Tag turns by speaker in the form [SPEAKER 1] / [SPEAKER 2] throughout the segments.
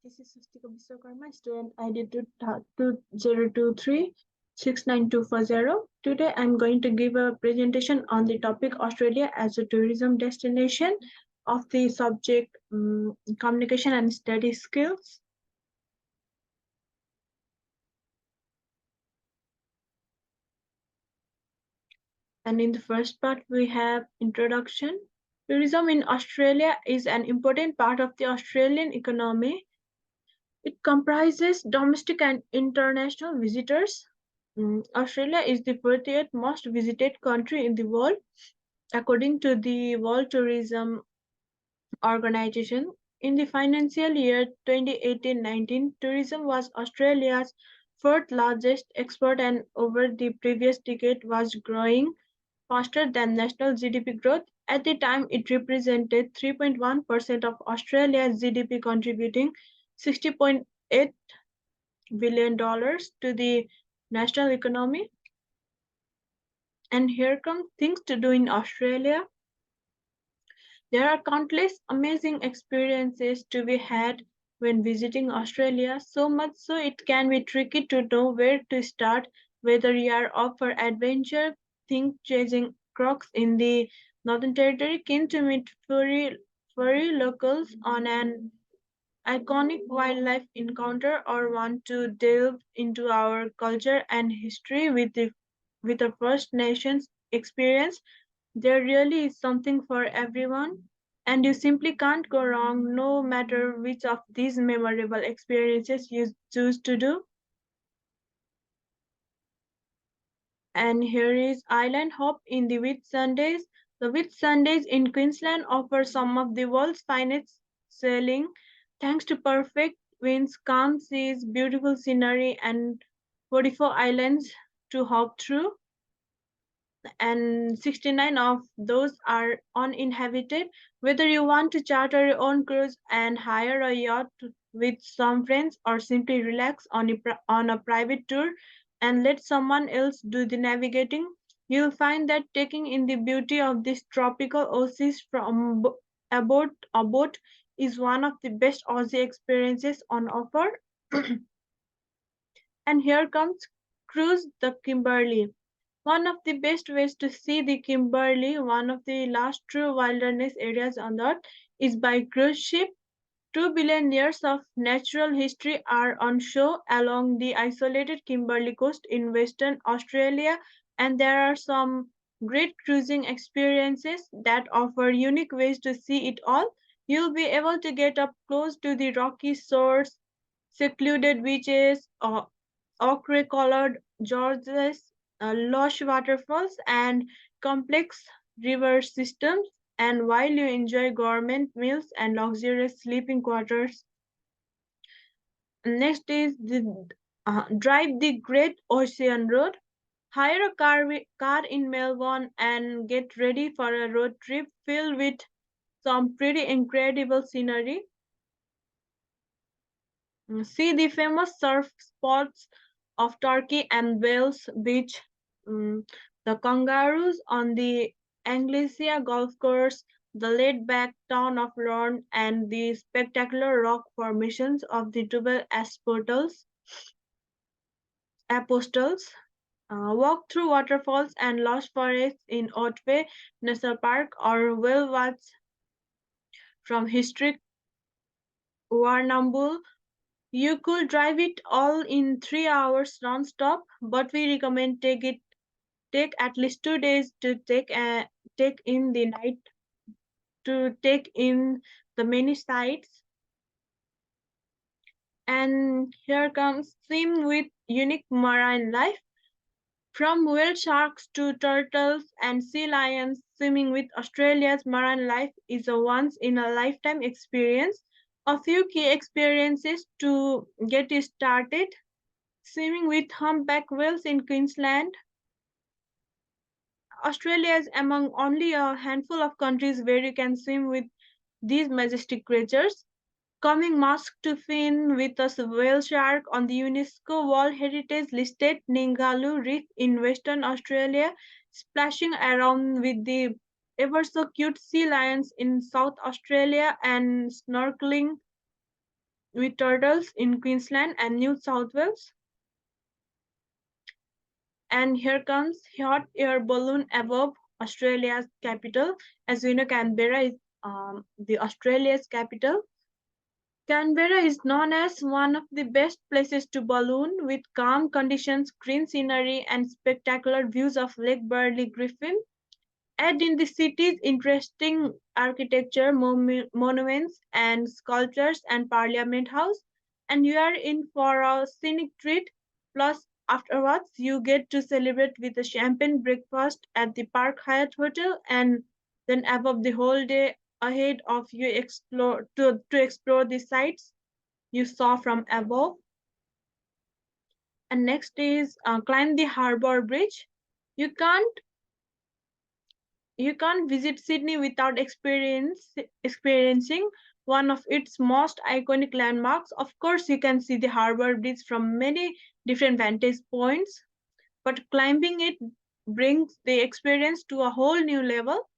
[SPEAKER 1] This is Swastika student ID 2023692440. Today I'm going to give a presentation on the topic Australia as a tourism destination of the subject communication and study skills. And in the first part, we have introduction. Tourism in Australia is an important part of the Australian economy. It comprises domestic and international visitors. Australia is the 40th most visited country in the world, according to the World Tourism Organization. In the financial year 2018-19, tourism was Australia's fourth largest export and over the previous decade was growing faster than national GDP growth. At the time, it represented 3.1% of Australia's GDP, contributing 60.8 billion dollars to the national economy. And here come things to do in Australia. There are countless amazing experiences to be had when visiting Australia, so much so it can be tricky to know where to start, whether you are up for adventure, think chasing crocs in the Northern Territory, keen to meet furry locals on an iconic wildlife encounter, or want to delve into our culture and history with a First Nations experience. There really is something for everyone, and you simply can't go wrong no matter which of these memorable experiences you choose to do. And here is Island Hop in the Whitsundays. The Whitsundays in Queensland offer some of the world's finest sailing, thanks to perfect winds, calm seas, beautiful scenery, and 44 islands to hop through. And 69 of those are uninhabited. Whether you want to charter your own cruise and hire a yacht with some friends, or simply relax on a private tour and let someone else do the navigating, you'll find that taking in the beauty of this tropical oasis from aboard a boat is one of the best Aussie experiences on offer. And here comes Cruise the Kimberley. One of the best ways to see the Kimberley, one of the last true wilderness areas on Earth, is by cruise ship. 2 billion years of natural history are on show along the isolated Kimberley coast in Western Australia, and there are some great cruising experiences that offer unique ways to see it all. You'll be able to get up close to the rocky shores, secluded beaches, ochre-colored gorges, lush waterfalls, and complex river systems. And while you enjoy gourmet meals and luxurious sleeping quarters, next is the drive the Great Ocean Road. Hire a car in Melbourne and get ready for a road trip filled with some pretty incredible scenery. See the famous surf spots of Turkey and Wales Beach, the kangaroos on the Anglesia golf course, the laid-back town of Lorne, and the spectacular rock formations of the Double Apostles. Walk through waterfalls and lush forests in Otway National Park, or well watch from historic Warrnambool. You could drive it all in 3 hours non-stop, but we recommend take at least 2 days to take in the night to take in the many sights. And here comes swim with unique marine life. From whale sharks to turtles and sea lions, swimming with Australia's marine life is a once in a lifetime experience. A few key experiences to get you started. Swimming with humpback whales in Queensland. Australia is among only a handful of countries where you can swim with these majestic creatures. Coming masked to fin with a whale shark on the UNESCO World Heritage listed Ningaloo Reef in Western Australia, splashing around with the ever so cute sea lions in South Australia, and snorkeling with turtles in Queensland and New South Wales. And here comes hot air balloon above Australia's capital. As we know, Canberra is the Australia's capital. Canberra is known as one of the best places to balloon with calm conditions, green scenery, and spectacular views of Lake Burley Griffin. Add in the city's interesting architecture, monuments, and sculptures, and Parliament House, and you are in for a scenic treat. Plus, afterwards, you get to celebrate with a champagne breakfast at the Park Hyatt Hotel, and then above the whole day ahead of you to explore the sights you saw from above. And next is climb the Harbour Bridge. You can't you can't visit Sydney without experiencing one of its most iconic landmarks. Of course, you can see the Harbour Bridge from many different vantage points, but climbing it brings the experience to a whole new level.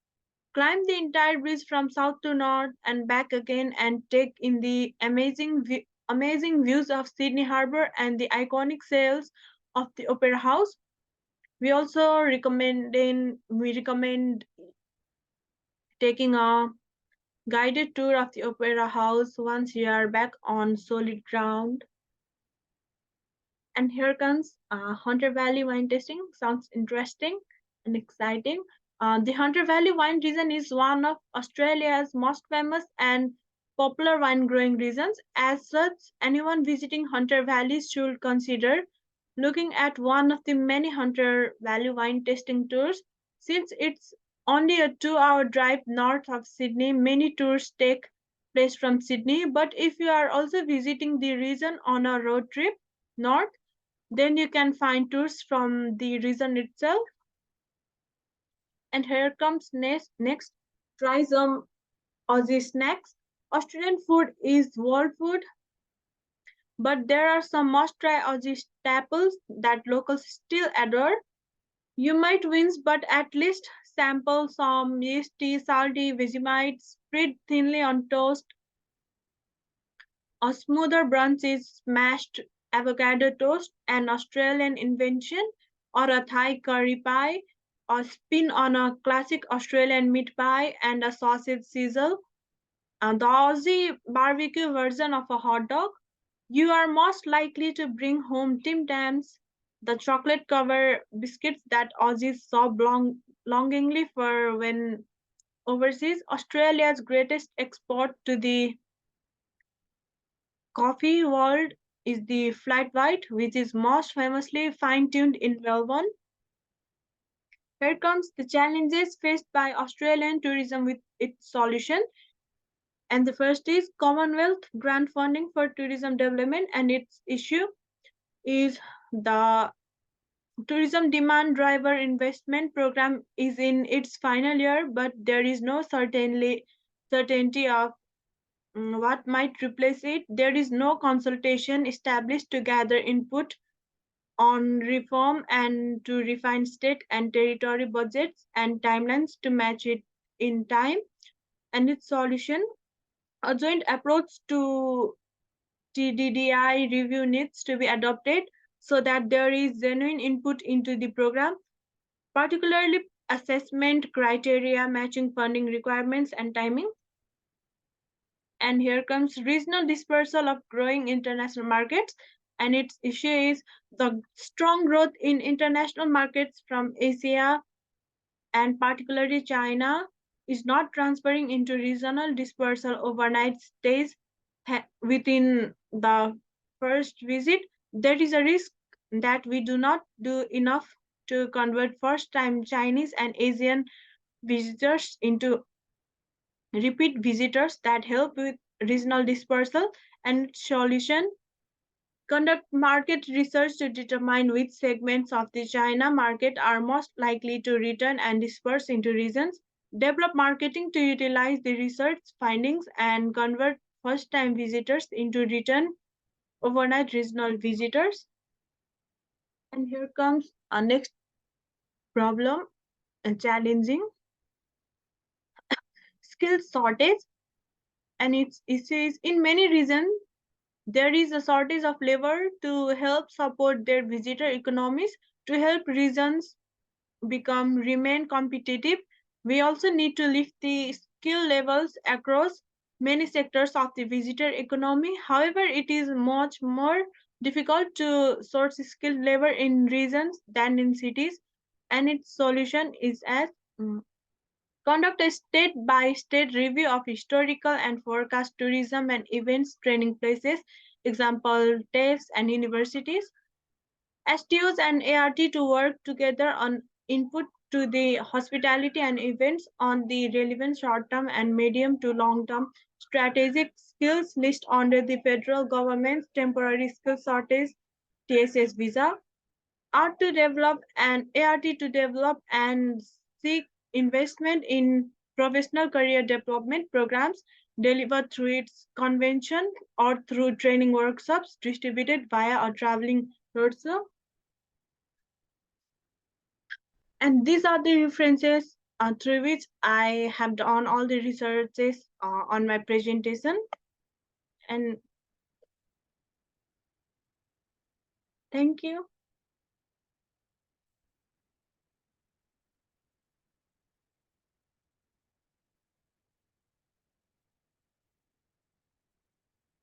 [SPEAKER 1] Climb the entire bridge from south to north and back again and take in the amazing views of Sydney Harbour and the iconic sails of the Opera House. We recommend taking a guided tour of the Opera House once you are back on solid ground. And here comes Hunter Valley wine tasting. Sounds interesting and exciting. The Hunter Valley wine region is one of Australia's most famous and popular wine growing regions. As such, anyone visiting Hunter Valley should consider looking at one of the many Hunter Valley wine tasting tours. Since it's only a 2 hour drive north of Sydney, many tours take place from Sydney. But if you are also visiting the region on a road trip north, then you can find tours from the region itself. And here comes next try some Aussie snacks. Australian food is world food, but there are some must try Aussie staples that locals still adore. You might win, but at least sample some yeasty, salty Vegemite spread thinly on toast. A smoother brunch is smashed avocado toast, an Australian invention, or a Thai curry pie, or spin on a classic Australian meat pie and a sausage sizzle, and the Aussie barbecue version of a hot dog. You are most likely to bring home Tim Tams, the chocolate covered biscuits that Aussies so longingly for when overseas. Australia's greatest export to the coffee world is the flat white, which is most famously fine-tuned in Melbourne. Here comes the challenges faced by Australian tourism with its solution. And the first is Commonwealth grant funding for tourism development, and its issue is the tourism demand driver investment program is in its final year, but there is no certainty of what might replace it. There is no consultation established to gather input on reform and to refine state and territory budgets and timelines to match it in time. And its solution, a joint approach to TDDI review needs to be adopted so that there is genuine input into the program, particularly assessment criteria matching funding requirements and timing. And here comes regional dispersal of growing international markets. And its issue is the strong growth in international markets from Asia and particularly China is not transferring into regional dispersal overnight stays within the first visit. There is a risk that we do not do enough to convert first time Chinese and Asian visitors into repeat visitors that help with regional dispersal. And solution, conduct market research to determine which segments of the China market are most likely to return and disperse into regions. Develop marketing to utilize the research findings and convert first time visitors into return overnight regional visitors. And here comes our next problem and challenging skill shortage. And its issue is in many regions There is a shortage of labor to help support their visitor economies. To help regions remain competitive, we also need to lift the skill levels across many sectors of the visitor economy. However, it is much more difficult to source skilled labor in regions than in cities, and its solution is as conduct a state by state review of historical and forecast tourism and events training places, example TAFEs and universities. STOs and ART to work together on input to the hospitality and events on the relevant short-term and medium to long-term strategic skills list under the federal government's temporary skills shortage TSS visa. ART to develop and ART to develop and seek investment in professional career development programs delivered through its convention or through training workshops distributed via a traveling roadshow. And these are the references through which I have done all the researches on my presentation. And thank you.